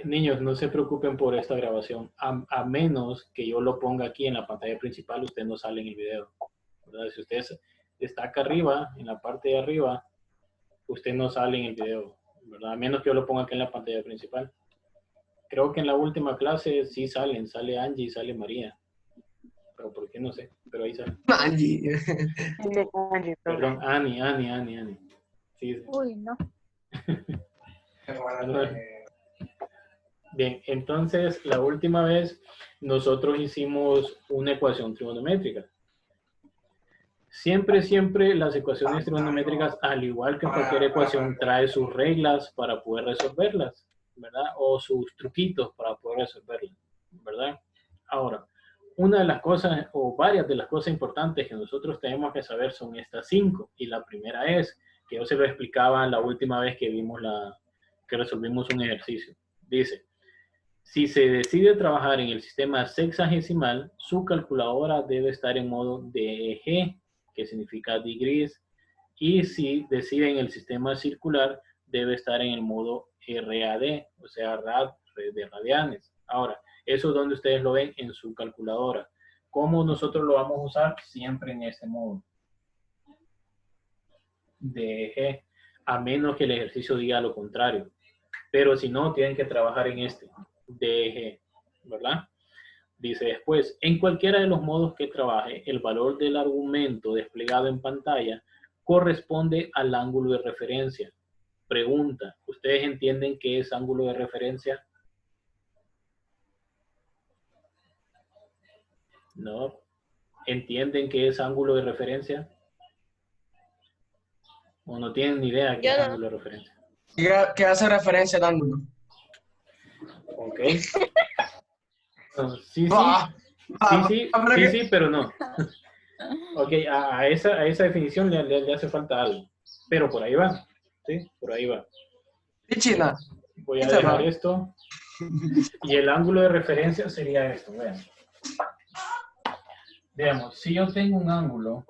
Niños, no se preocupen por esta grabación. A menos que yo lo ponga aquí en la pantalla principal, usted no sale en el video, ¿verdad? Si usted está acá arriba, en la parte de arriba, usted no sale en el video, ¿verdad? A menos que yo lo ponga aquí en la pantalla principal. Creo que en la última clase sí sale Angie y sale María. Pero por qué no sé, pero ahí sale. Angie. Perdón, Annie. Sí. Uy, no. Bien, entonces la última vez nosotros hicimos una ecuación trigonométrica. Siempre las ecuaciones trigonométricas, al igual que cualquier ecuación, trae sus reglas para poder resolverlas, ¿verdad? O sus truquitos para poder resolverlas, ¿verdad? Ahora, una de las cosas o varias de las cosas importantes que nosotros tenemos que saber son estas 5. Y la primera es, que yo se lo explicaba la última vez que vimos que resolvimos un ejercicio. Dice, si se decide trabajar en el sistema sexagesimal, su calculadora debe estar en modo DEG, que significa degrees, y si decide en el sistema circular, debe estar en el modo RAD, o sea, rad de radianes. Ahora, eso es donde ustedes lo ven en su calculadora. ¿Cómo nosotros lo vamos a usar? Siempre en este modo. DEG, a menos que el ejercicio diga lo contrario. Pero si no, tienen que trabajar en este, DEG, ¿verdad? Dice después, en cualquiera de los modos que trabaje, el valor del argumento desplegado en pantalla corresponde al ángulo de referencia. Pregunta, ¿ustedes entienden qué es ángulo de referencia? ¿No? ¿Entienden qué es ángulo de referencia? ¿O no tienen ni idea qué es ángulo de referencia? ¿Qué hace referencia al ángulo? Ok. Sí, pero no. Ok, a esa definición le hace falta algo. Pero por ahí va. ¿Sí? Por ahí va. China. Voy a dejar esto. Y el ángulo de referencia sería esto. Vean. Veamos, si yo tengo un ángulo,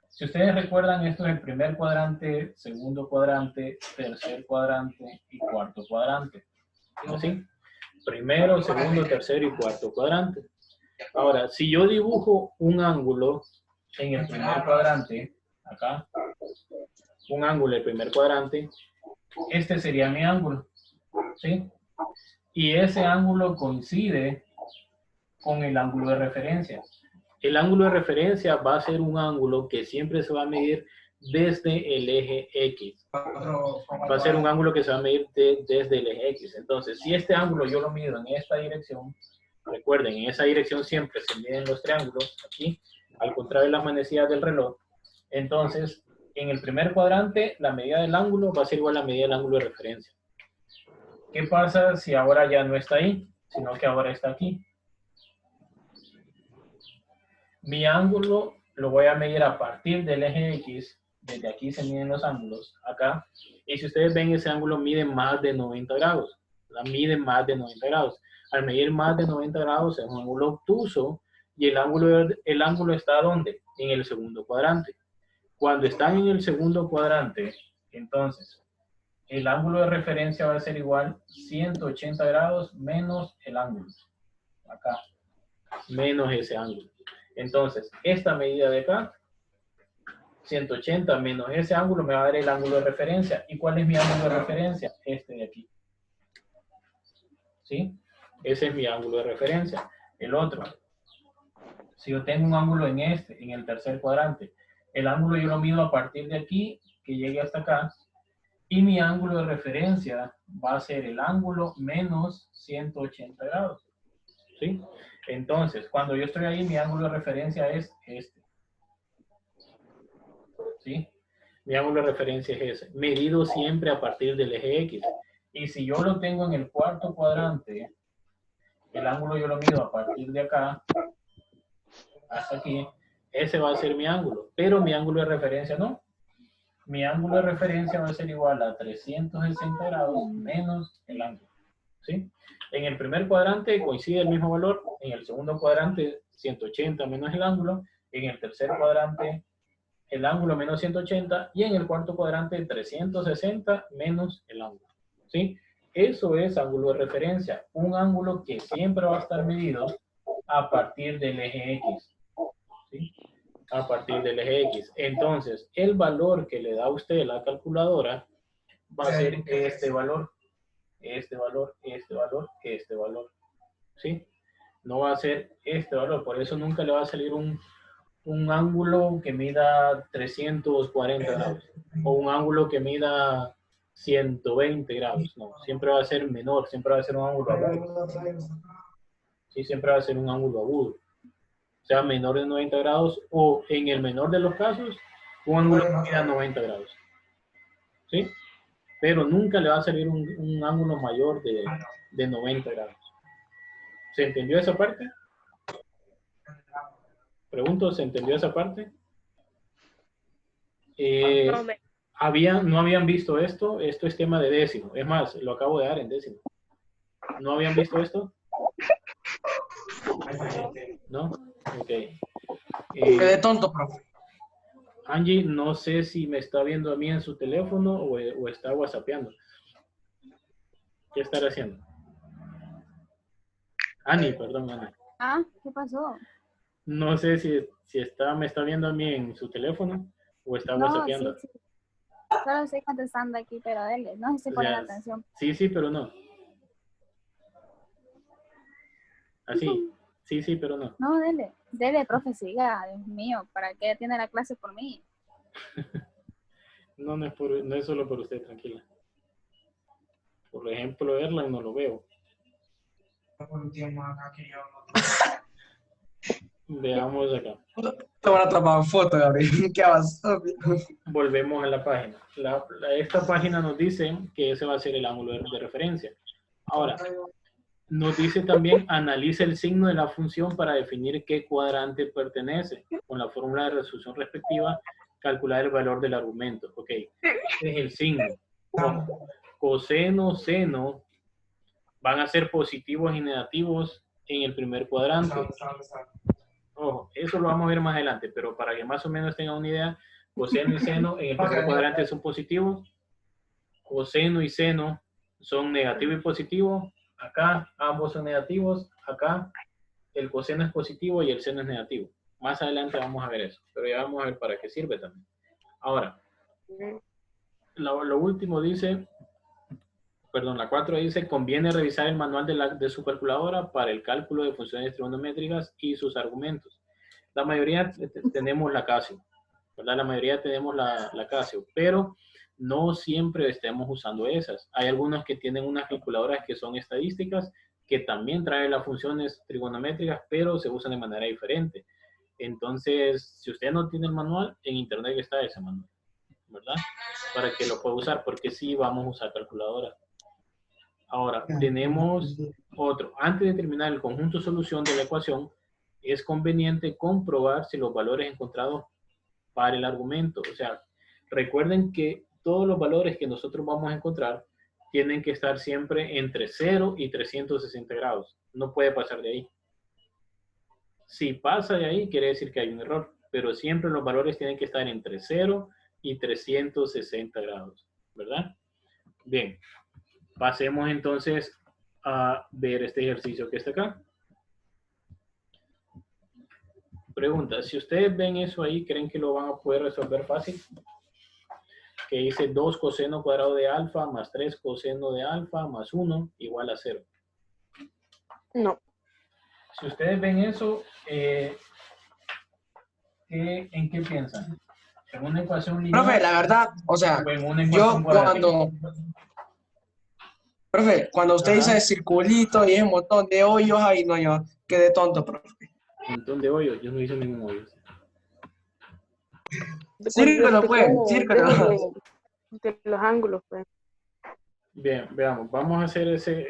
si ustedes recuerdan, esto es el primer cuadrante, segundo cuadrante, tercer cuadrante y cuarto cuadrante. ¿Así? Primero, segundo, tercero y cuarto cuadrante. Ahora, si yo dibujo un ángulo en el primer cuadrante, acá, un ángulo en el primer cuadrante, este sería mi ángulo, ¿sí? Y ese ángulo coincide con el ángulo de referencia. El ángulo de referencia va a ser un ángulo que siempre se va a medir desde el eje X. Va a ser un ángulo que se va a medir desde el eje X. Entonces, si este ángulo yo lo mido en esta dirección, recuerden, en esa dirección siempre se miden los triángulos, aquí, al contrario de las manecillas del reloj. Entonces, en el primer cuadrante, la medida del ángulo va a ser igual a la medida del ángulo de referencia. ¿Qué pasa si ahora ya no está ahí, sino que ahora está aquí? Mi ángulo lo voy a medir a partir del eje X, desde aquí se miden los ángulos, acá, y si ustedes ven ese ángulo mide más de 90 grados, mide más de 90 grados. Al medir más de 90 grados es un ángulo obtuso y el ángulo está ¿dónde? En el segundo cuadrante. Cuando están en el segundo cuadrante, entonces, el ángulo de referencia va a ser igual 180 grados menos el ángulo, acá, menos ese ángulo. Entonces, esta medida de acá, 180 menos ese ángulo, me va a dar el ángulo de referencia. ¿Y cuál es mi ángulo de referencia? Este de aquí. ¿Sí? Ese es mi ángulo de referencia. El otro, si yo tengo un ángulo en el tercer cuadrante, el ángulo yo lo mido a partir de aquí, que llegue hasta acá, y mi ángulo de referencia va a ser el ángulo menos 180 grados. ¿Sí? Entonces, cuando yo estoy ahí, mi ángulo de referencia es este. ¿Sí? Mi ángulo de referencia es ese. Medido siempre a partir del eje X. Y si yo lo tengo en el cuarto cuadrante, el ángulo yo lo mido a partir de acá hasta aquí. Ese va a ser mi ángulo. Pero mi ángulo de referencia no. Mi ángulo de referencia va a ser igual a 360 grados menos el ángulo. ¿Sí? En el primer cuadrante coincide el mismo valor, en el segundo cuadrante 180 menos el ángulo, en el tercer cuadrante el ángulo menos 180 y en el cuarto cuadrante 360 menos el ángulo. ¿Sí? Eso es ángulo de referencia, un ángulo que siempre va a estar medido a partir del eje X. ¿Sí? A partir del eje X. Entonces, el valor que le da a usted la calculadora va a ser este valor, este valor, este valor, este valor. ¿Sí? No va a ser este valor, por eso nunca le va a salir un ángulo que mida 340 grados o un ángulo que mida 120 grados. No, siempre va a ser menor, siempre va a ser un ángulo agudo. Sí, siempre va a ser un ángulo agudo. O sea, menor de 90 grados o en el menor de los casos, un ángulo que mida 90 grados. ¿Sí? Pero nunca le va a salir un ángulo mayor de 90 grados. ¿Se entendió esa parte? Pregunto, ¿se entendió esa parte? No habían visto esto. Esto es tema de décimo. Es más, lo acabo de dar en décimo. ¿No habían visto esto? ¿No? Ok. Quedé tonto, profe. Angie, no sé si me está viendo a mí en su teléfono o está whatsappeando. ¿Qué estará haciendo? Ani, perdón, Ani. Ah, ¿qué pasó? No sé si me está viendo a mí en su teléfono o está No, whatsappeando. sí. Solo estoy contestando aquí, pero dele, no sé si O ponen sea, atención. sí, pero no. Así. Sí, pero no. No, dele, profe, siga, Dios mío, ¿para qué tiene la clase por mí? No, no es solo por usted, tranquila. Por ejemplo, Erlan no lo veo. Veamos acá. Te van a tomar foto, Gabriel. ¿Qué pasó? Volvemos a la página. Esta página nos dice que ese va a ser el ángulo de referencia. Ahora, nos dice también, analiza el signo de la función para definir qué cuadrante pertenece. Con la fórmula de resolución respectiva, calcular el valor del argumento. Ok, este es el signo. Coseno, seno, van a ser positivos y negativos en el primer cuadrante. Ojo, eso lo vamos a ver más adelante, pero para que más o menos tengan una idea, coseno y seno en el primer cuadrante son positivos, coseno y seno son negativo y positivo, acá ambos son negativos, acá el coseno es positivo y el seno es negativo. Más adelante vamos a ver eso, pero ya vamos a ver para qué sirve también. Ahora, lo último dice, perdón, la 4 dice, conviene revisar el manual de su calculadora para el cálculo de funciones trigonométricas y sus argumentos. La mayoría tenemos la Casio, ¿verdad? La mayoría tenemos la Casio, pero no siempre estemos usando esas. Hay algunos que tienen unas calculadoras que son estadísticas, que también traen las funciones trigonométricas, pero se usan de manera diferente. Entonces, si usted no tiene el manual, en internet está ese manual, ¿verdad? Para que lo pueda usar, porque sí vamos a usar calculadora. Ahora, tenemos otro. Antes de terminar el conjunto solución de la ecuación, es conveniente comprobar si los valores encontrados para el argumento. O sea, recuerden que todos los valores que nosotros vamos a encontrar tienen que estar siempre entre 0 y 360 grados. No puede pasar de ahí. Si pasa de ahí, quiere decir que hay un error. Pero siempre los valores tienen que estar entre 0 y 360 grados. ¿Verdad? Bien. Pasemos entonces a ver este ejercicio que está acá. Pregunta, si ustedes ven eso ahí, ¿creen que lo van a poder resolver fácil? Que dice 2 coseno cuadrado de alfa más 3 coseno de alfa más 1 igual a 0. No. Si ustedes ven eso, ¿en qué piensan? ¿En una ecuación lineal? Profe, la verdad, o sea, ¿O en una yo ecuación cuadrada? Profe, cuando usted Ajá. dice circulito y un montón de hoyos, ahí no, yo quedé tonto, profe. Un montón de hoyos, yo no hice ningún hoyo. Círculo, pues, círculo. De los ángulos, pues. Bien, veamos, vamos a hacer ese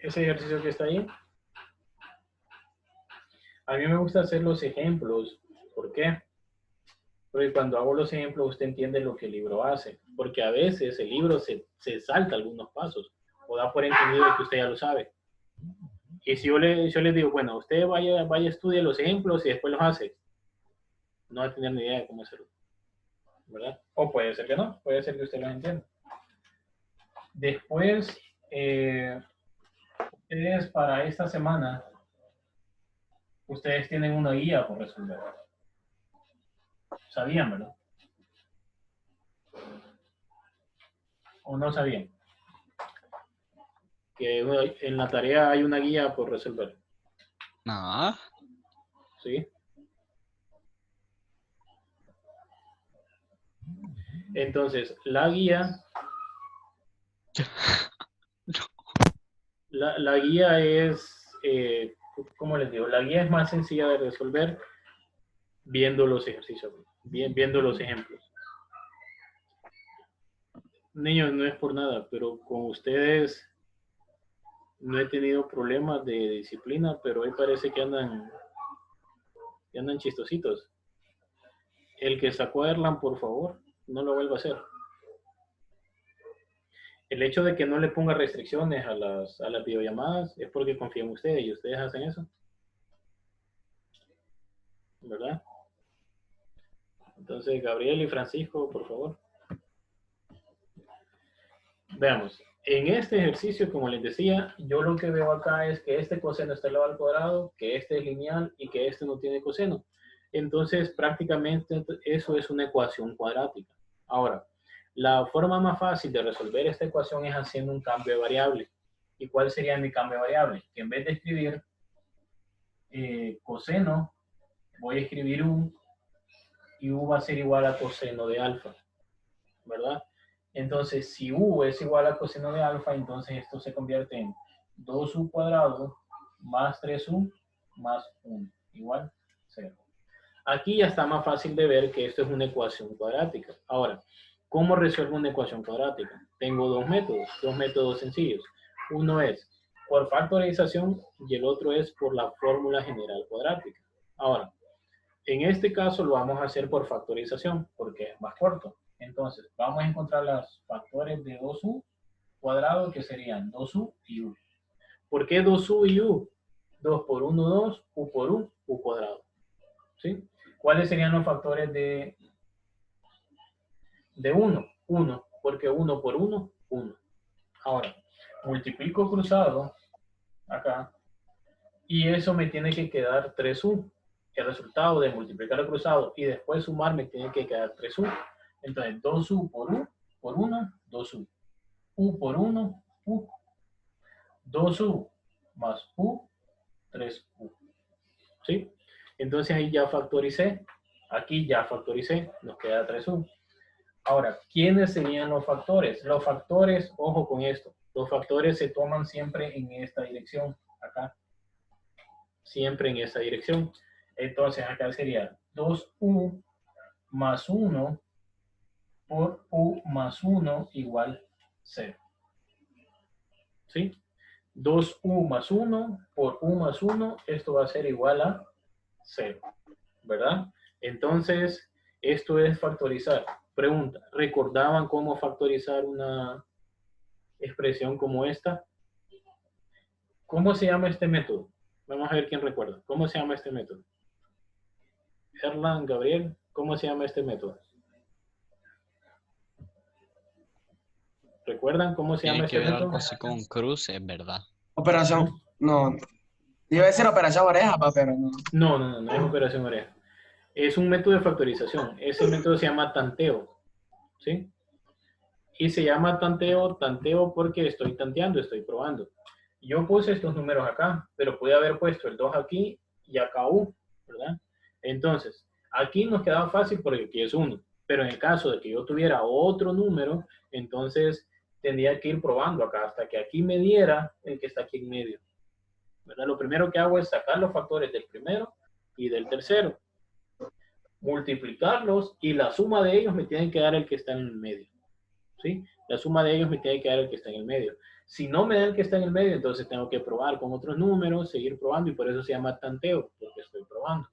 ejercicio que está ahí. A mí me gusta hacer los ejemplos. ¿Por qué? Porque cuando hago los ejemplos usted entiende lo que el libro hace. Porque a veces el libro se salta algunos pasos o da por entendido que usted ya lo sabe. Y si yo le digo, bueno, usted vaya estudie los ejemplos y después los hace, no va a tener ni idea de cómo hacerlo. ¿verdad? O puede ser que no, puede ser que usted lo entienda. Después, ustedes para esta semana, ustedes tienen una guía por resolver. ¿Sabían, verdad? ¿O no sabían? Que en la tarea hay una guía por resolver. No. ¿Sí? Entonces, la guía... La guía es, ¿cómo les digo? La guía es más sencilla de resolver viendo los ejercicios, viendo los ejemplos. Niños, no es por nada, pero con ustedes no he tenido problemas de disciplina, pero hoy parece que andan chistositos. El que sacó a Erlan, por favor, no lo vuelva a hacer. El hecho de que no le ponga restricciones a las videollamadas es porque confía en ustedes y ustedes hacen eso. ¿Verdad? Entonces, Gabriel y Francisco, por favor. Veamos. En este ejercicio, como les decía, yo lo que veo acá es que este coseno está elevado al cuadrado, que este es lineal y que este no tiene coseno. Entonces, prácticamente eso es una ecuación cuadrática. Ahora, la forma más fácil de resolver esta ecuación es haciendo un cambio de variable. ¿Y cuál sería mi cambio de variable? Que en vez de escribir coseno, voy a escribir u, y u va a ser igual a coseno de alfa, ¿verdad? Entonces, si u es igual a coseno de alfa, entonces esto se convierte en 2u cuadrado más 3u más 1, igual 0. Aquí ya está más fácil de ver que esto es una ecuación cuadrática. Ahora, ¿cómo resuelvo una ecuación cuadrática? Tengo dos métodos sencillos. Uno es por factorización y el otro es por la fórmula general cuadrática. Ahora, en este caso lo vamos a hacer por factorización porque es más corto. Entonces, vamos a encontrar los factores de 2u cuadrado que serían 2u y u. ¿Por qué 2u y u? 2 por 1, 2, u por u cuadrado. ¿Sí? ¿Cuáles serían los factores de 1? 1, porque 1 por 1, 1. Ahora, multiplico cruzado acá y eso me tiene que quedar 3u. El resultado de multiplicar cruzado y después sumar me tiene que quedar 3u. Entonces, 2u por u por 1, 2u. U por 1, u. 2u más u, 3u. ¿Sí? Entonces ahí ya factoricé. Aquí ya factoricé. Nos queda 3u. Ahora, ¿quiénes serían los factores? Los factores, ojo con esto. Los factores se toman siempre en esta dirección. Acá. Siempre en esta dirección. Entonces acá sería 2u más 1 por u más 1 igual 0. ¿Sí? 2u más 1 por u más 1, esto va a ser igual a 0. ¿Verdad? Entonces, esto es factorizar. Pregunta, ¿recordaban cómo factorizar una expresión como esta? ¿Cómo se llama este método? Vamos a ver quién recuerda. ¿Cómo se llama este método? Erlan, Gabriel, ¿cómo se llama este método? ¿Recuerdan cómo se llama Tiene que este ver método? algo así con cruces, ¿verdad? Operación, no. Iba a decir operación oreja, pero no. No es operación oreja. Es un método de factorización. Ese método se llama tanteo. ¿Sí? Y se llama tanteo porque estoy tanteando, estoy probando. Yo puse estos números acá, pero pude haber puesto el 2 aquí y acá u, ¿verdad? Entonces, aquí nos quedaba fácil porque aquí es 1. Pero en el caso de que yo tuviera otro número, entonces tendría que ir probando acá hasta que aquí me diera el que está aquí en medio. ¿Verdad? Lo primero que hago es sacar los factores del primero y del tercero. Multiplicarlos y la suma de ellos me tienen que dar el que está en el medio. ¿Sí? La suma de ellos me tiene que dar el que está en el medio. Si no me da el que está en el medio, entonces tengo que probar con otros números, seguir probando y por eso se llama tanteo, porque estoy probando.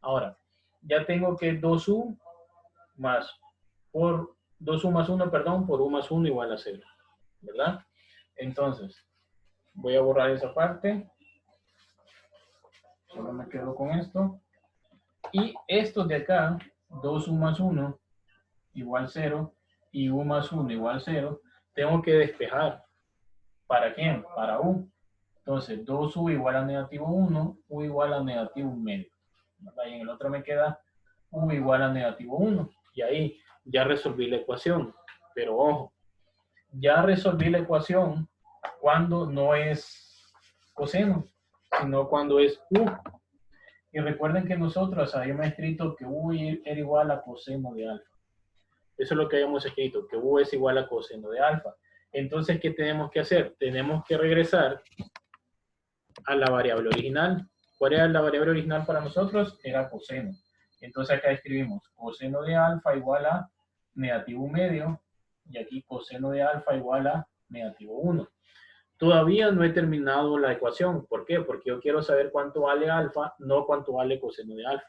Ahora, ya tengo que 2u más 2u más 1, perdón, por u más 1 igual a 0. ¿Verdad? Entonces, voy a borrar esa parte. Solo me quedo con esto. Y estos de acá, 2u más 1 igual 0 y u más 1 igual 0, tengo que despejar. ¿Para quién? Para u. Entonces, 2u igual a negativo 1, u igual a negativo 1 medio. Y en el otro me queda u igual a negativo 1. Y ahí ya resolví la ecuación. Pero ojo, ya resolví la ecuación cuando no es coseno, sino cuando es u. Y recuerden que nosotros habíamos escrito que u era igual a coseno de alfa. Eso es lo que habíamos escrito, que u es igual a coseno de alfa. Entonces, ¿qué tenemos que hacer? Tenemos que regresar a la variable original. ¿Cuál era la variable original para nosotros? Era coseno. Entonces acá escribimos coseno de alfa igual a negativo 1 medio, y aquí coseno de alfa igual a negativo 1. Todavía no he terminado la ecuación. ¿Por qué? Porque yo quiero saber cuánto vale alfa, no cuánto vale coseno de alfa.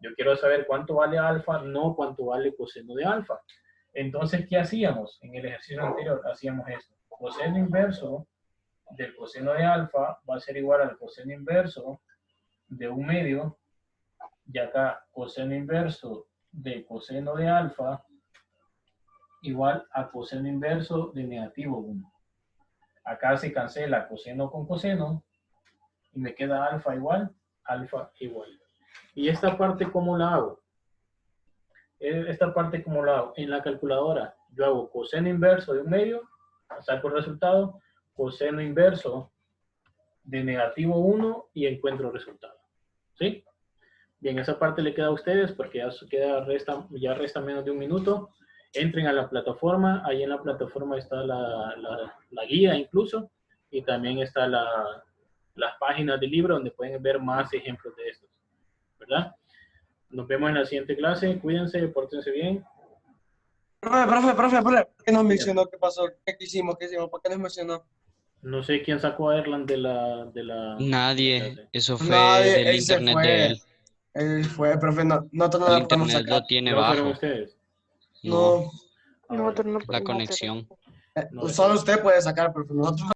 Yo quiero saber cuánto vale alfa, no cuánto vale coseno de alfa. Entonces, ¿qué hacíamos? En el ejercicio anterior hacíamos esto. Coseno inverso del coseno de alfa va a ser igual al coseno inverso de 1 medio, y acá coseno inverso de coseno de alfa igual a coseno inverso de negativo 1. Acá se cancela coseno con coseno y me queda alfa igual. ¿Y esta parte cómo la hago? En la calculadora yo hago coseno inverso de 1 medio, saco el resultado, coseno inverso de negativo 1 y encuentro el resultado. ¿Sí? Bien, esa parte le queda a ustedes porque ya resta menos de 1 minuto. Entren a la plataforma, ahí en la plataforma está la guía incluso, y también está las páginas del libro donde pueden ver más ejemplos de estos, ¿verdad? Nos vemos en la siguiente clase, cuídense, pórtense bien. Profe, ¿por qué nos mencionó? ¿Qué pasó? ¿Qué hicimos? ¿Por qué nos mencionó? No sé quién sacó a Erland de la Nadie. clase. Eso fue Nadie, del él se internet fue. de él. Él fue, profe, nosotros no El la podemos internet sacar. lo tiene ¿No fueron bajo. ustedes? No, No, Nosotros no la podemos hacer conexión. eso. No, solo usted puede sacar, profe, nosotros